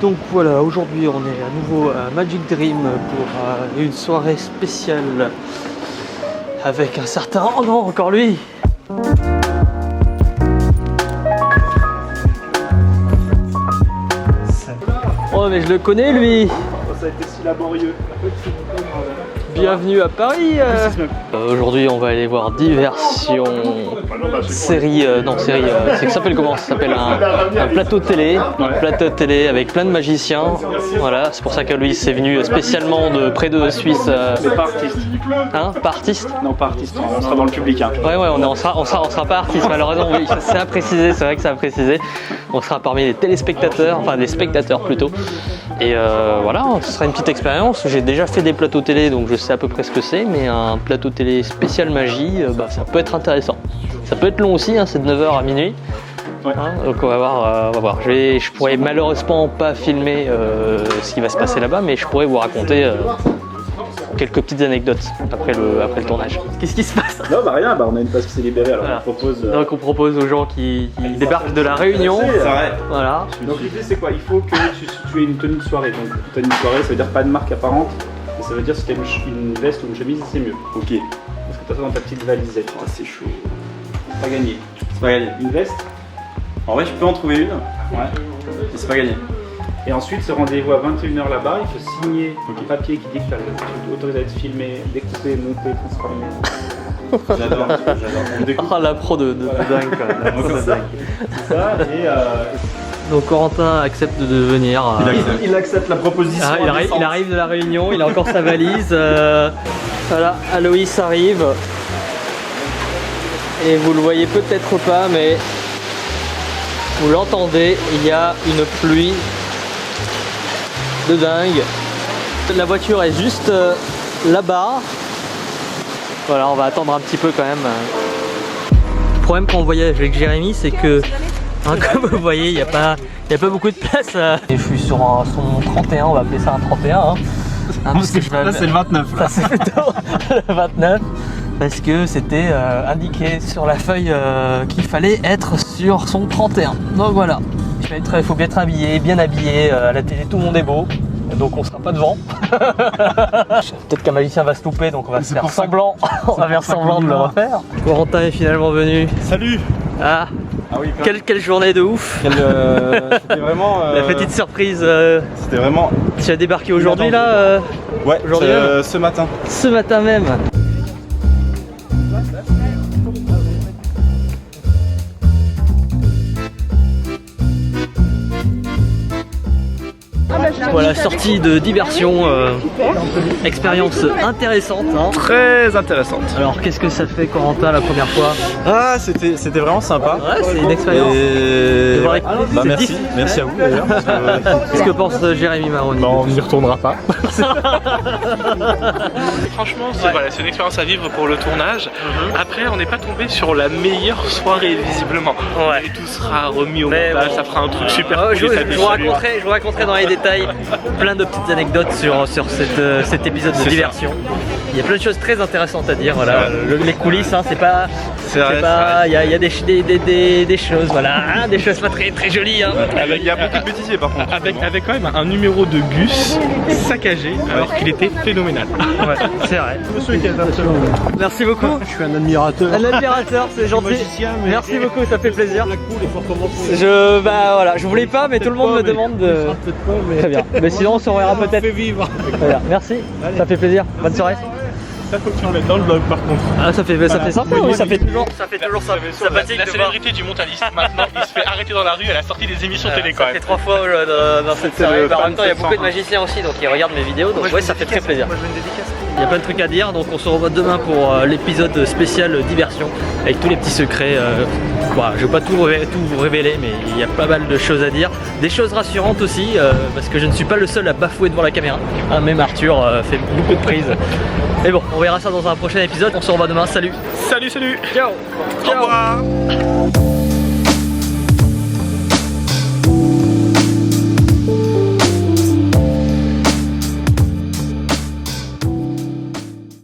Donc voilà, aujourd'hui on est à nouveau à Magic Dream pour une soirée spéciale avec un certain... Oh non, encore lui! Oh mais je le connais lui! Ça a été si laborieux. Bienvenue à Paris. Aujourd'hui on va aller voir Diversion série, ça s'appelle comment? Ça s'appelle un plateau télé, avec plein de magiciens. Voilà, c'est pour ça que lui c'est venu spécialement de près de Suisse. Mais pas artiste. Hein? Pas artiste? Non, pas artiste, on sera dans le public. Hein. Ouais, on sera pas artiste, malheureusement, oui, c'est à préciser, c'est vrai que c'est à préciser. On sera parmi les téléspectateurs, enfin des spectateurs plutôt. Et voilà, ce sera une petite expérience. J'ai déjà fait des plateaux télé, donc je sais à peu près ce que c'est, mais un plateau télé spécial magie, ça peut être intéressant. Ça peut être long aussi, hein, c'est de 9h à minuit. Ouais. Hein, donc on va voir. Je pourrais malheureusement pas filmer ce qui va se passer là-bas, mais je pourrais vous raconter quelques petites anecdotes après le tournage. Qu'est-ce qui se passe? Non, bah rien, on a une place qui s'est libérée, alors voilà. Donc on propose aux gens qui débarquent de la Réunion. Voilà. Donc l'idée c'est quoi? Il faut que tu aies une tenue de soirée. Donc tenue de soirée, ça veut dire pas de marque apparente. Et ça veut dire si tu as une veste ou une chemise, c'est mieux. Ok. Parce que tu as ça dans ta petite valisette. Oh, c'est chaud. C'est pas gagné. C'est pas gagné. Une veste? En vrai, je peux en trouver une. Ouais. Et c'est pas gagné. Et ensuite, ce rendez-vous à 21h là-bas, il faut signer un papier qui dit que tu es autorisé à être filmé, découpé, monté, transformé. J'adore. Oh, la pro de dingue quand même. La pro de dingue. C'est ça, donc Corentin accepte de venir. Il accepte la proposition. Il arrive de la Réunion, il a encore sa valise. Voilà, Aloïs arrive. Et vous le voyez peut-être pas, mais vous l'entendez, il y a une pluie de dingue. La voiture est juste là-bas. Voilà, on va attendre un petit peu quand même. Le problème quand on voyage avec Jérémy, c'est que comme vous voyez, il n'y a pas beaucoup de place. Et je suis sur son 31, on va appeler ça un 31. Hein. Parce que là c'est le 29. Ça c'est plutôt le 29. Parce que c'était indiqué sur la feuille qu'il fallait être sur son 31. Donc voilà, il faut bien être habillé, bien habillé. À la télé tout le monde est beau. Donc on sera pas devant. Peut-être qu'un magicien va se louper, donc on va faire semblant. On va faire semblant de le refaire. Corentin est finalement venu. Salut. Ah oui, quelle journée de ouf. C'était vraiment... La petite surprise. C'était vraiment... Tu as débarqué aujourd'hui là Ouais, aujourd'hui ce matin. Ce matin même. Voilà, sortie de Diversion, expérience intéressante. Hein. Très intéressante. Alors qu'est-ce que ça fait Corentin la première fois? Ah, c'était vraiment sympa. Ouais, c'est une expérience. Et... Bah, merci à vous d'ailleurs. Qu'est-ce que pense Jérémy Maroni? Bah, on n'y retournera pas. Franchement, c'est une expérience à vivre pour le tournage. Après, on n'est pas tombé sur la meilleure soirée visiblement. Ouais. Et tout sera remis au montage, ça fera un truc super cool. Je vous raconterai dans les détails plein de petites anecdotes sur cet épisode de Diversion. Il y a plein de choses très intéressantes à dire. Voilà, les coulisses, hein, c'est pas. Il y a des choses, voilà, des choses pas très jolies. Hein. Il y a beaucoup de bêtisiers par contre. Avec quand même un numéro de Gus saccagé alors qu'il était phénoménal. Ouais, c'est vrai. Merci beaucoup. Je suis un admirateur. Un admirateur, c'est gentil. Merci beaucoup, ça fait plaisir. Je voulais pas, mais tout le monde me demande de. Très bien. Mais sinon on se reverra peut-être. Très bien. Merci, ça fait plaisir. Bonne soirée. Ça faut que tu le mettes dans le vlog par contre. Ah ça fait sympa, oui, ça fait toujours sympathique. La célébrité du montaliste maintenant, il se fait arrêter dans la rue à la sortie des émissions télé quand Ça même. fait 3 fois dans cette série. En même temps il y a beaucoup de magiciens aussi donc ils regardent mes vidéos donc ouais ça fait très plaisir. Il y a plein de trucs à dire donc on se revoit demain pour l'épisode spécial Diversion avec tous les petits secrets. Voilà, je ne vais pas tout vous révéler mais il y a pas mal de choses à dire. Des choses rassurantes aussi parce que je ne suis pas le seul à bafouer devant la caméra. Hein, même Arthur fait beaucoup de prises. Mais bon, on verra ça dans un prochain épisode. On se revoit demain. Salut. Salut. Ciao. Au revoir.